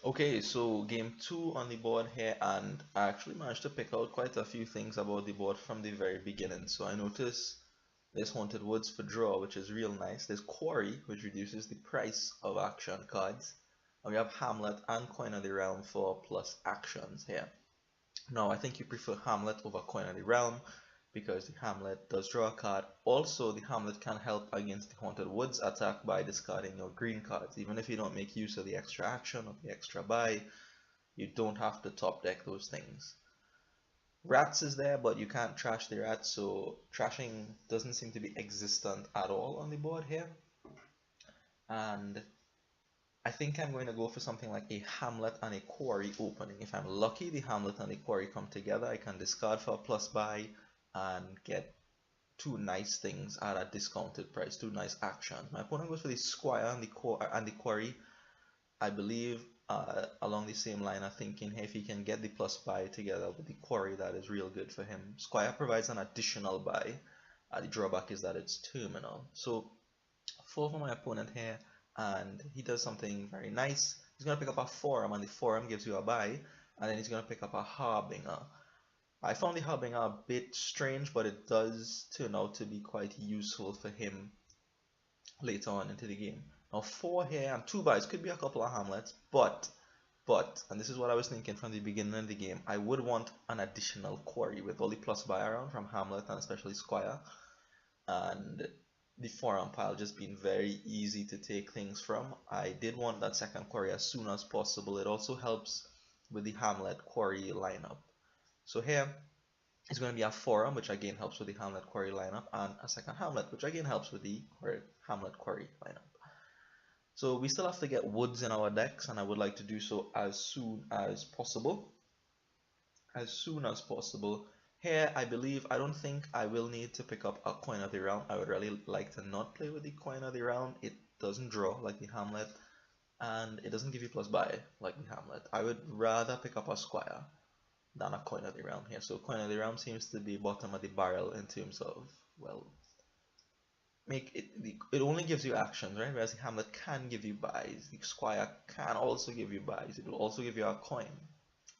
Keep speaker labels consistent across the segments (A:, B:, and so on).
A: Okay, so game two on the board here, and I actually managed to pick out quite a few things about the board from the very beginning. So I noticed there's Haunted Woods for draw, which is real nice. There's Quarry, which reduces the price of action cards. And we have Hamlet and Coin of the Realm for plus actions here. Now, I think you prefer Hamlet over Coin of the Realm because the Hamlet does draw a card. Also, the Hamlet can help against the Haunted Woods attack by discarding your green cards. Even if you don't make use of the extra action or the extra buy, you don't have to top deck those things. Rats is there, but you can't trash the rats, so trashing doesn't seem to be existent at all on the board here. And I think I'm going to go for something like a Hamlet and a Quarry opening. If I'm lucky, the Hamlet and the Quarry come together, I can discard for a plus buy and get two nice things at a discounted price, two nice actions. My opponent goes for the Squire and the Quarry. I believe along the same line of thinking here, if he can get the plus buy together with the Quarry, that is real good for him. Squire provides an additional buy. The drawback is that it's terminal. So 4 for my opponent here, and he does something very nice. He's going to pick up a Forum, and the Forum gives you a buy, and then he's going to pick up a Harbinger. I found the Harbinger a bit strange, but it does turn out to be quite useful for him later on into the game. Now 4 here and 2 buys could be a couple of Hamlets, but, and this is what I was thinking from the beginning of the game, I would want an additional Quarry with all the plus buy around from Hamlet and especially Squire, and the forum pile just being very easy to take things from. I did want that second Quarry as soon as possible. It also helps with the Hamlet Quarry lineup. So here it's going to be a forum, which again helps with the Hamlet Quarry lineup, and a second Hamlet, which again helps with the Hamlet Quarry lineup. So we still have to get woods in our decks, and I would like to do so as soon as possible. As soon as possible. Here, I believe, I don't think I will need to pick up a Coin of the Realm. I would really like to not play with the Coin of the Realm. It doesn't draw like the Hamlet, and it doesn't give you plus buy like the Hamlet. I would rather pick up a Squire than a Coin of the Realm here. So Coin of the Realm seems to be bottom of the barrel in terms of, well, it only gives you actions, right? Whereas the Hamlet can give you buys. The Squire can also give you buys. It will also give you a coin.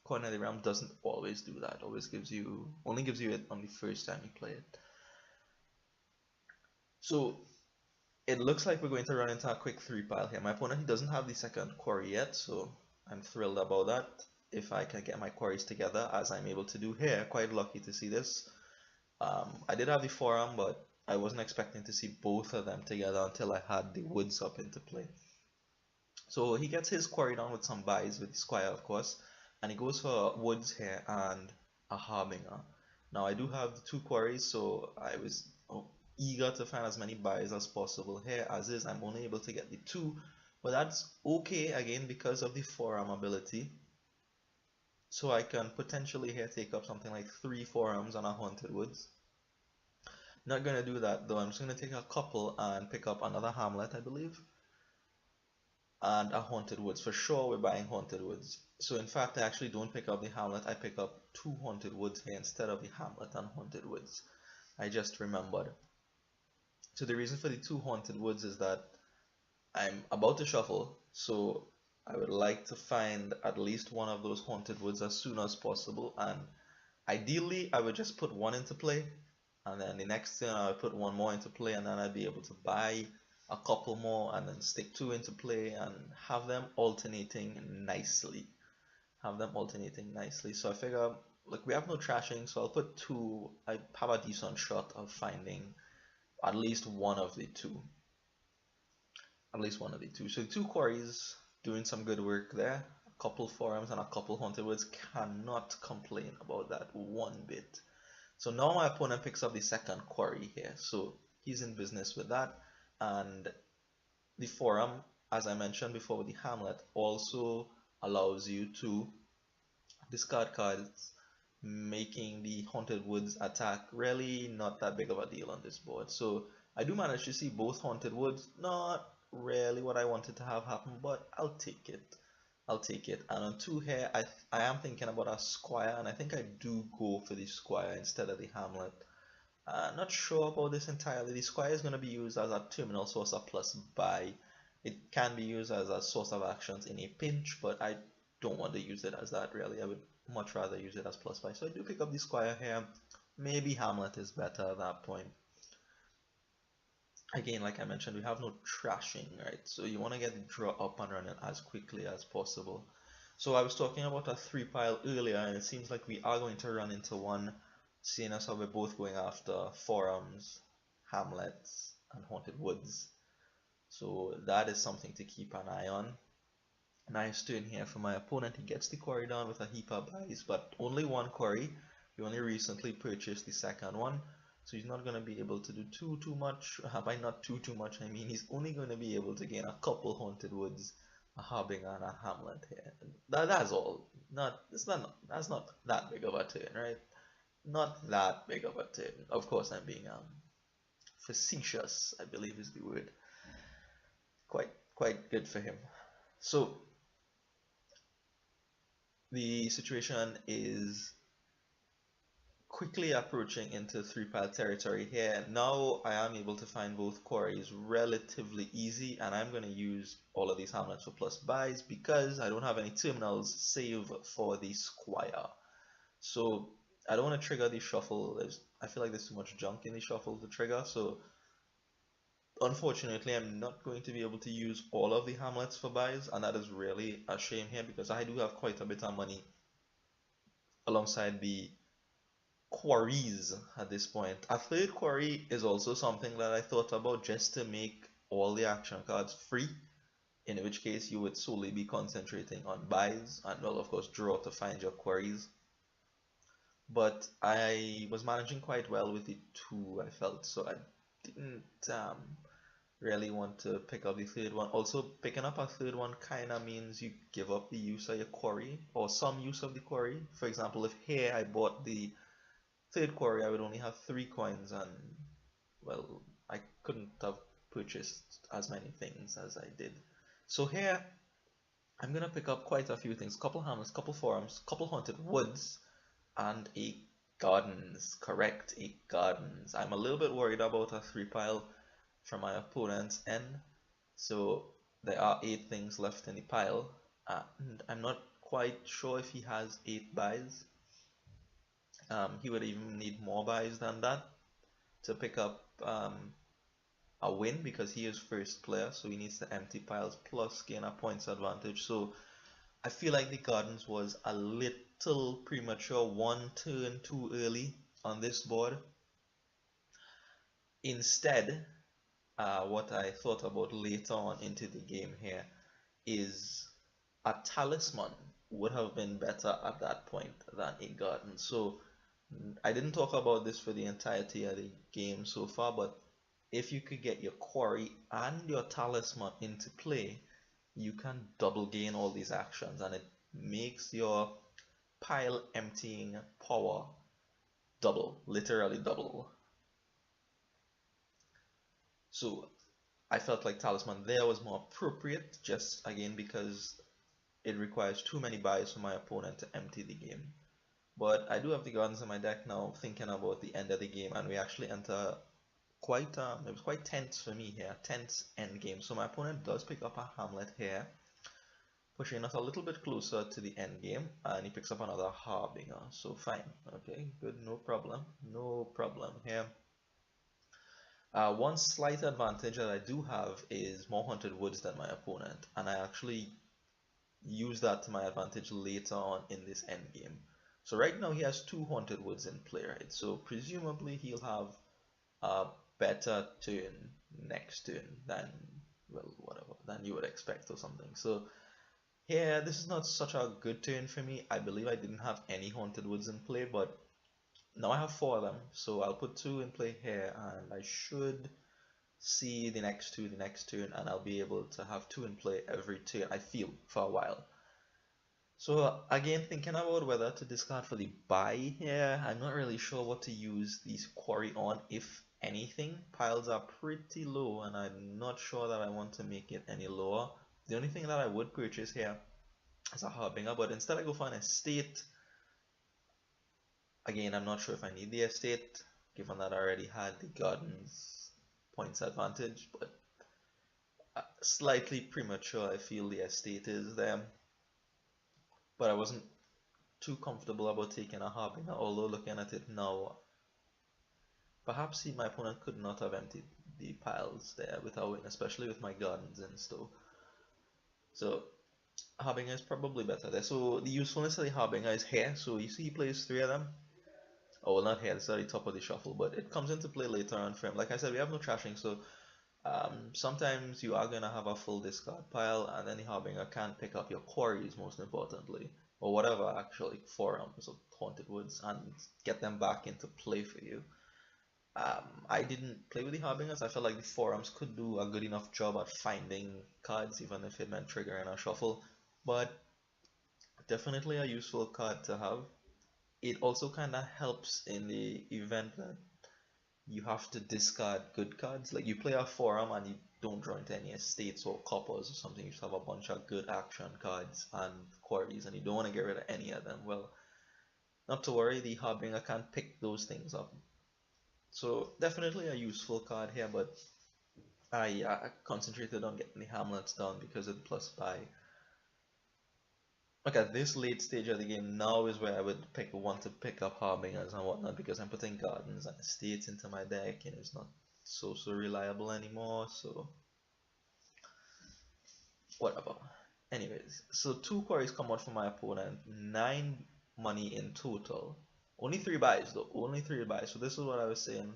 A: Coin of the Realm doesn't always do that. Only gives you it on the first time you play it. So it looks like we're going to run into a quick 3 pile here. My opponent, he doesn't have the second Quarry yet, so I'm thrilled about that. If I can get my Quarries together, as I'm able to do here, quite lucky to see this. I did have the forum, but I wasn't expecting to see both of them together until I had the woods up into play. So he gets his Quarry down with some buys with the Squire, of course, and he goes for woods here and a Harbinger. Now I do have the 2 Quarries, so I was eager to find as many buys as possible here. As is, I'm only able to get the 2, but that's okay again because of the forum ability. So I can potentially here take up something like 3 forums on a Haunted Woods. Not gonna do that though. I'm just gonna take a couple and pick up another Hamlet, I believe, and a Haunted Woods. For sure we're buying Haunted Woods. So in fact I actually don't pick up the Hamlet, I pick up 2 Haunted Woods here instead of the Hamlet and Haunted Woods. I just remembered. So the reason for the 2 Haunted Woods is that I'm about to shuffle, so I would like to find at least one of those Haunted Woods as soon as possible, and ideally I would just put one into play, and then the next turn I would put one more into play, and then I'd be able to buy a couple more and then stick 2 into play and have them alternating nicely. So I figure, look, we have no trashing, so I'll put 2. I have a decent shot of finding at least one of the 2. So 2 Quarries doing some good work there. A couple forums and a couple Haunted Woods, cannot complain about that one bit. So now my opponent picks up the second Quarry here, so he's in business with that. And the forum, as I mentioned before with the Hamlet, also allows you to discard cards, making the Haunted Woods attack really not that big of a deal on this board. So I do manage to see both Haunted Woods. Not really what I wanted to have happen, but I'll take it. And on 2 here, I am thinking about a Squire, and I think I do go for the Squire instead of the Hamlet. Not sure about this entirely. The Squire is going to be used as a terminal source of plus buy. It can be used as a source of actions in a pinch, but I don't want to use it as that really. I would much rather use it as plus buy. So I do pick up the squire here. Maybe Hamlet is better at that point. Again, like I mentioned, we have no trashing, right? So you want to get the draw up and running as quickly as possible. So I was talking about a 3 pile earlier, and it seems like we are going to run into one, seeing as how we're both going after forums, hamlets, and haunted woods. So that is something to keep an eye on. Nice turn here for my opponent. He gets the quarry down with a heap of buys, but only one quarry. He only recently purchased the second one, so he's not going to be able to do too much. By not too much, I mean he's only going to be able to gain a couple haunted woods, a harbinger, and a hamlet here. That's all. That's not that big of a turn, right? Not that big of a turn. Of course, I'm being facetious, I believe is the word. Quite good for him. So the situation is quickly approaching into 3 pile territory here. Now I am able to find both quarries relatively easy, and I'm going to use all of these hamlets for plus buys because I don't have any terminals save for the squire. So I don't want to trigger the shuffle. I feel like there's too much junk in the shuffle to trigger, so unfortunately I'm not going to be able to use all of the hamlets for buys, and that is really a shame here because I do have quite a bit of money alongside the quarries at this point. A third quarry is also something that I thought about just to make all the action cards free, in which case you would solely be concentrating on buys and, well, of course, draw to find your quarries. But I was managing quite well with the two, I felt, so I didn't really want to pick up the third one. Also, picking up a third one kind of means you give up the use of your quarry, or some use of the quarry. For example, if here I bought the third quarry, I would only have 3 coins, and, well, I couldn't have purchased as many things as I did. So here, I'm gonna pick up quite a few things. Couple hamlets, couple forums, couple haunted woods, and a gardens. Correct, a gardens. I'm a little bit worried about a 3 pile from my opponent's end. So there are 8 things left in the pile, and I'm not quite sure if he has 8 buys. He would even need more buys than that to pick up a win because he is first player, so he needs to empty piles plus gain a points advantage. So I feel like the gardens was a little premature, 1 turn too early on this board. Instead, what I thought about later on into the game here is a talisman would have been better at that point than a garden. So I didn't talk about this for the entirety of the game so far, but if you could get your quarry and your talisman into play, you can double gain all these actions, and it makes your pile emptying power double, literally double. So I felt like talisman there was more appropriate, just again because it requires too many buys for my opponent to empty the game. But I do have the gardens in my deck now, thinking about the end of the game, and we actually enter quite, it was quite tense for me here, tense end game. So my opponent does pick up a hamlet here, pushing us a little bit closer to the end game, and he picks up another harbinger. So fine, okay, good, no problem here. One slight advantage that I do have is more haunted woods than my opponent, and I actually use that to my advantage later on in this end game. So right now he has 2 haunted woods in play, right? So presumably he'll have a better turn next turn than, well, whatever, than you would expect or something. So here, this is not such a good turn for me. I believe I didn't have any haunted woods in play, but now I have 4 of them. So I'll put 2 in play here, and I should see the next 2 the next turn, and I'll be able to have 2 in play every turn, I feel, for a while. So again, thinking about whether to discard for the buy here, I'm not really sure what to use these quarry on, if anything. Piles are pretty low, and I'm not sure that I want to make it any lower. The only thing that I would purchase here is a harbinger, but instead I go for an estate. Again, I'm not sure if I need the estate, given that I already had the gardens points advantage, but slightly premature I feel the estate is there. but I wasn't too comfortable about taking a Harbinger, although looking at it now, perhaps my opponent could not have emptied the piles there without win, especially with my gardens in store. So Harbinger is probably better there. So the usefulness of the Harbinger is here. So you see he plays three of them. Oh, well, not here, it's at the top of the shuffle, but it comes into play later on for him. Like I said, we have no trashing, so sometimes you are going to have a full discard pile, and then the Harbinger can pick up your quarries, most importantly, or whatever, actually, forums or haunted woods, and get them back into play for you. I didn't play with the Harbingers. I felt like the forums could do a good enough job at finding cards, even if it meant triggering a shuffle. But definitely a useful card to have. It also kind of helps in the event that you have to discard good cards. Like you play a forum and you don't draw into any estates or coppers or something. You just have a bunch of good action cards and quarries, and you don't want to get rid of any of them. Well, not to worry, the Harbinger can pick those things up. So definitely a useful card here, but I concentrated on getting the Hamlets done because of the plus buy. Look at this late stage of the game. Now is where I would want to pick up Harbingers and whatnot, because I'm putting gardens and estates into my deck and it's not so reliable anymore. So whatever. Anyways, so two quarries come out for my opponent. 9 money in total. Only 3 buys though. Only 3 buys. So this is what I was saying.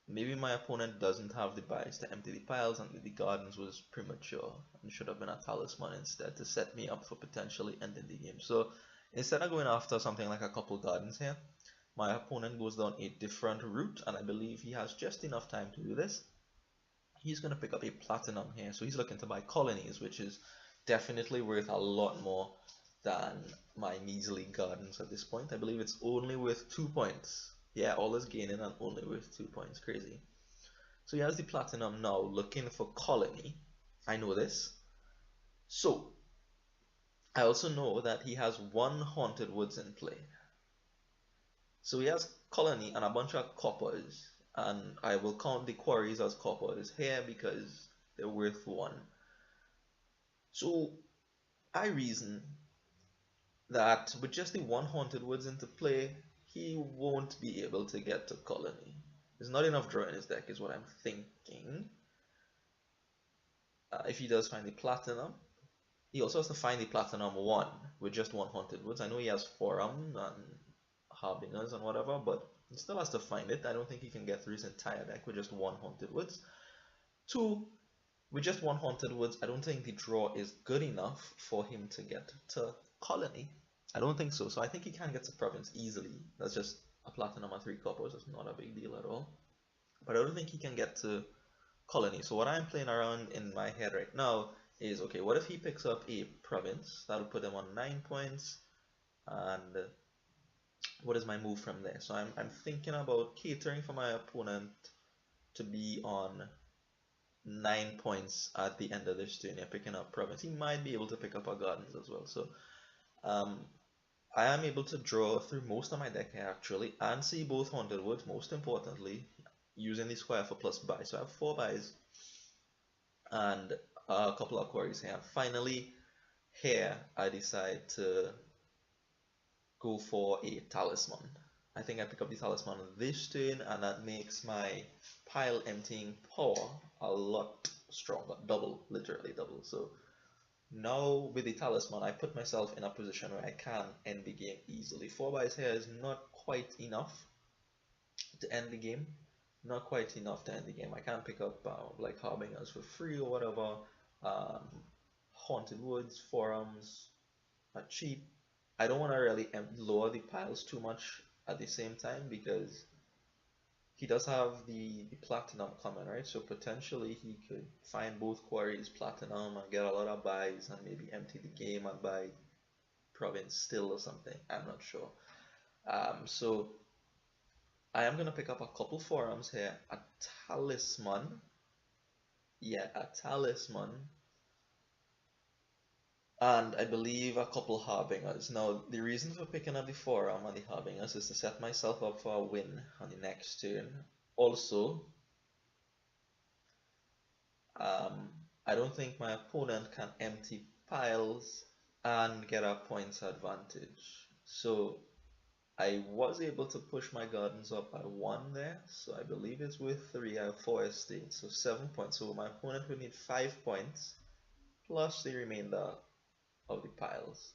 A: Maybe my opponent doesn't have the buys to empty the piles, and the gardens was premature and should have been a talisman instead to set me up for potentially ending the game. So instead of going after something like a couple gardens here, my opponent goes down a different route, and I believe he has just enough time to do this. He's going to pick up a platinum here, so he's looking to buy colonies, which is definitely worth a lot more than my measly gardens at this point. I believe it's only worth 2 points. Yeah, all is gaining and only worth 2 points. Crazy. So he has the platinum now, looking for colony. I know this. So I also know that he has 1 haunted woods in play. So he has colony and a bunch of coppers, and I will count the quarries as coppers here because they're worth 1. So I reason that with just the 1 haunted woods into play, he won't be able to get to colony. There's not enough draw in his deck is what I'm thinking. If he does find the platinum, he also has to find the platinum 1 with just 1 haunted woods. I know he has forum and harbingers and whatever, but he still has to find it. I don't think he can get through his entire deck with just 1 haunted woods. 2, with just 1 haunted woods, I don't think the draw is good enough for him to get to colony. I don't think so. So I think he can get to province easily. That's just a platinum and 3 coppers. That's not a big deal at all. But I don't think he can get to colony. So what I'm playing around in my head right now is, okay, what if he picks up a province? That'll put him on 9 points. And what is my move from there? So I'm thinking about catering for my opponent to be on 9 points at the end of this turn. Picking up province. He might be able to pick up our gardens as well. So I am able to draw through most of my deck here actually, and see both haunted woods, most importantly, using the square for plus buy. So I have 4 buys and a couple of quarries here. Finally, here I decide to go for a talisman. I think I pick up the talisman this turn, and that makes my pile emptying power a lot stronger, double, literally double. So now with the talisman, I put myself in a position where I can end the game easily. 4 buys here is not quite enough to end the game. Not quite enough to end the game. I can't pick up like harbingers for free or whatever. Haunted woods, forums are cheap. I don't want to really lower the piles too much at the same time because he does have the platinum coming, right? So potentially he could find both quarries platinum and get a lot of buys and maybe empty the game and buy province still or something. I'm not sure. So I am going to pick up a couple forums here. A talisman. Yeah, a talisman. And I believe a couple harbingers. Now, the reason for picking up the forum and the harbingers is to set myself up for a win on the next turn. Also, I don't think my opponent can empty piles and get a points advantage. So I was able to push my gardens up by 1 there, so I believe it's worth 3. I have 4 estates, so 7 points. So my opponent would need 5 points plus the remainder of the piles,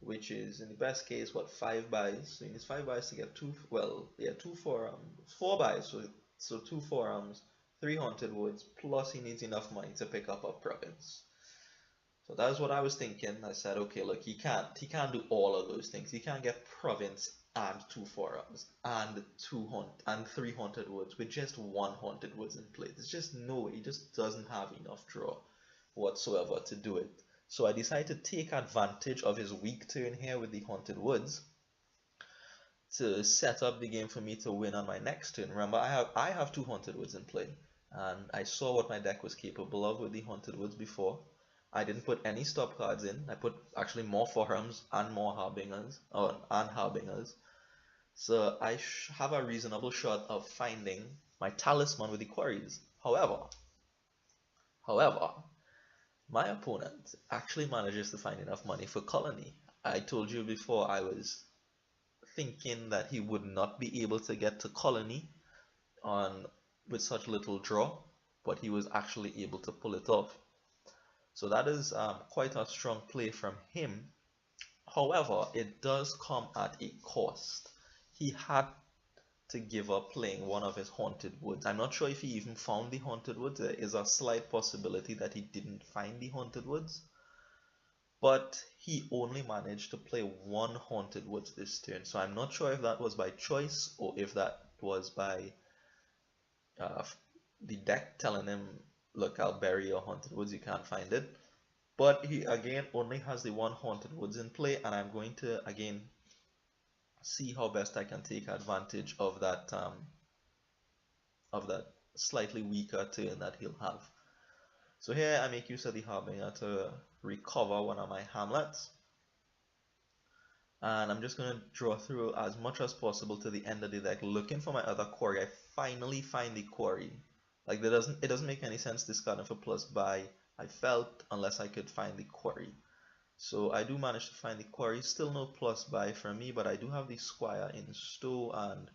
A: which is in the best case what, 5 buys. So he needs 5 buys to get 2, well, yeah, 2 forums, 4 buys, so 2 forums, 3 haunted woods, plus he needs enough money to pick up a province. So that was what I was thinking. I said, okay, look, he can't do all of those things. He can't get province and 2 forums and 3 haunted woods with just 1 haunted woods in play. There's just no way. He just doesn't have enough draw whatsoever to do it. So I decided to take advantage of his weak turn here with the haunted woods to set up the game for me to win on my next turn. Remember, I have 2 haunted woods in play, and I saw what my deck was capable of with the haunted woods before. I didn't put any stop cards in. I put actually more forums and more harbingers, and harbingers. So I have a reasonable shot of finding my talisman with the quarries. However, my opponent actually manages to find enough money for colony. I told you before I was thinking that he would not be able to get to colony on with such little draw, but he was actually able to pull it off. So that is quite a strong play from him. However, it does come at a cost. He had to give up playing one of his haunted woods. I'm not sure if he even found the haunted woods. There is a slight possibility that he didn't find the haunted woods. But he only managed to play 1 haunted woods this turn. So I'm not sure if that was by choice or if that was by the deck telling him, look, I'll bury your haunted woods, you can't find it. But he again only has the 1 haunted woods in play, and I'm going to again see how best I can take advantage of that slightly weaker turn that he'll have. So here I make use of the Harbinger to recover one of my Hamlets, and I'm just going to draw through as much as possible to the end of the deck looking for my other Quarry. I finally find the Quarry. Like it doesn't make any sense discarding for plus buy, I felt, unless I could find the Quarry. So I do manage to find the Quarry. Still no plus buy from me, but I do have the Squire in stow, and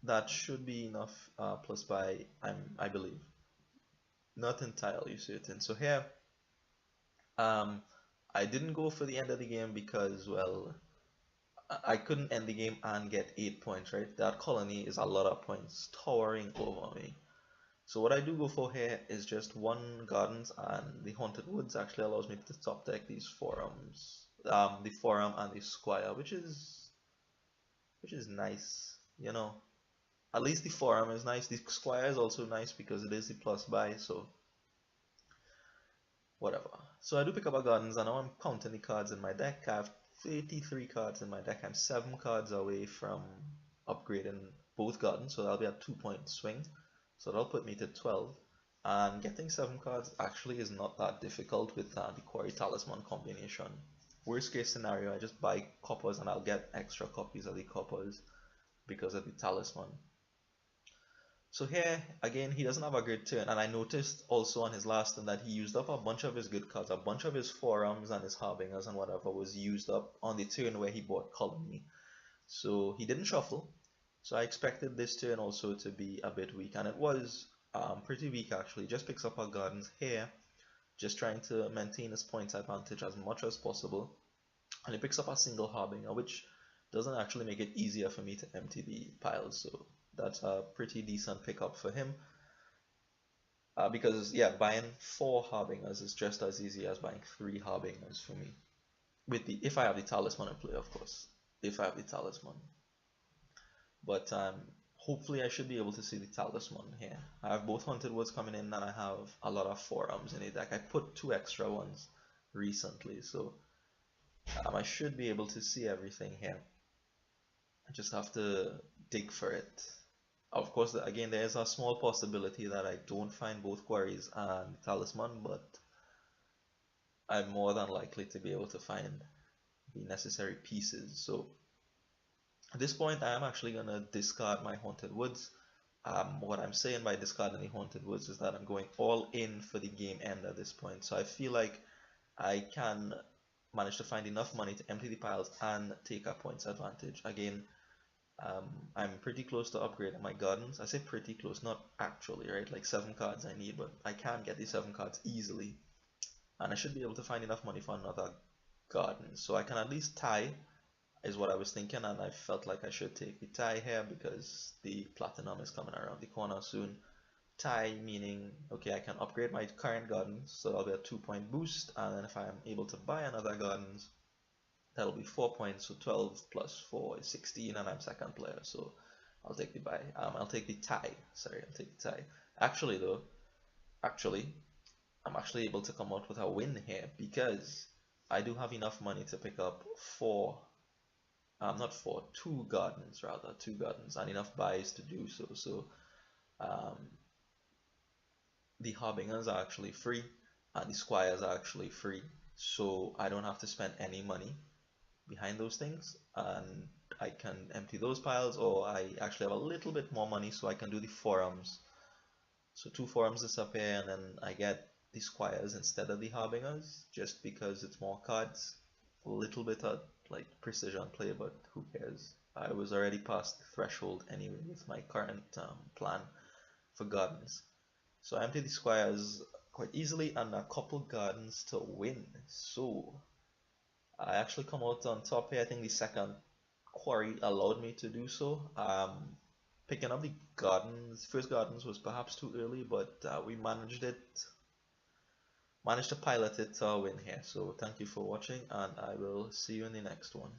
A: that should be enough plus buy, I believe. Not entirely certain. So here, I didn't go for the end of the game because, well, I couldn't end the game and get 8 points, right? That colony is a lot of points towering over me. So what I do go for here is just 1 gardens, and the haunted woods actually allows me to top deck these forums, the forum and the squire, which is nice, you know. At least the forum is nice. The squire is also nice because it is the plus buy, so whatever. So I do pick up a gardens, and now I'm counting the cards in my deck. I have 33 cards in my deck. I'm 7 cards away from upgrading both gardens, so that'll be a 2-point swing. So that'll put me to 12. And getting 7 cards actually is not that difficult with the Quarry Talisman combination. Worst case scenario, I just buy coppers and I'll get extra copies of the coppers because of the Talisman. So here, again, he doesn't have a great turn, and I noticed also on his last turn that he used up a bunch of his good cards. A bunch of his forums and his harbingers and whatever was used up on the turn where he bought colony. So he didn't shuffle. So I expected this turn also to be a bit weak, and it was pretty weak actually. Just picks up our gardens here, just trying to maintain his points advantage as much as possible. And he picks up a single harbinger, which doesn't actually make it easier for me to empty the piles. So that's a pretty decent pickup for him. Because yeah, buying 4 harbingers is just as easy as buying 3 harbingers for me. If I have the talisman in play, of course. If I have the talisman. But hopefully I should be able to see the talisman here. I have both haunted woods coming in, and I have a lot of forums in the deck. I put 2 extra ones recently, so I should be able to see everything here. I just have to dig for it. Of course, again, there is a small possibility that I don't find both quarries and talisman, but I'm more than likely to be able to find the necessary pieces. So at this point, I am actually going to discard my haunted woods. What I'm saying by discarding the haunted woods is that I'm going all in for the game end at this point. So I feel like I can managed to find enough money to empty the piles and take a points advantage. Again, I'm pretty close to upgrading my gardens. I say pretty close, not actually, right? Like 7 cards I need, but I can get these 7 cards easily. And I should be able to find enough money for another garden. So I can at least tie, is what I was thinking, and I felt like I should take the tie here because the platinum is coming around the corner soon. Tie meaning, okay, I can upgrade my current gardens, so that'll be a 2 point boost, and then if I am able to buy another gardens, that'll be 4 points, so 12 plus 4 is 16, and I'm second player, so I'll take the buy. I'll take the tie. Sorry, I'll take the tie. Actually, though, I'm actually able to come out with a win here because I do have enough money to pick up not four, 2 gardens rather, 2 gardens, and enough buys to do so. So um, the harbingers are actually free, and the squires are actually free, so I don't have to spend any money behind those things, and I can empty those piles, or I actually have a little bit more money, so I can do the forums. So 2 forums disappear, and then I get the squires instead of the harbingers, just because it's more cards. A little bit of like precision play, but who cares? I was already past the threshold anyway with my current plan for gardens. So I empty the squires quite easily and a couple gardens to win. So I actually come out on top here. I think the second quarry allowed me to do so. Picking up the gardens, first gardens was perhaps too early, but we managed to pilot it to a win here. So thank you for watching, and I will see you in the next one.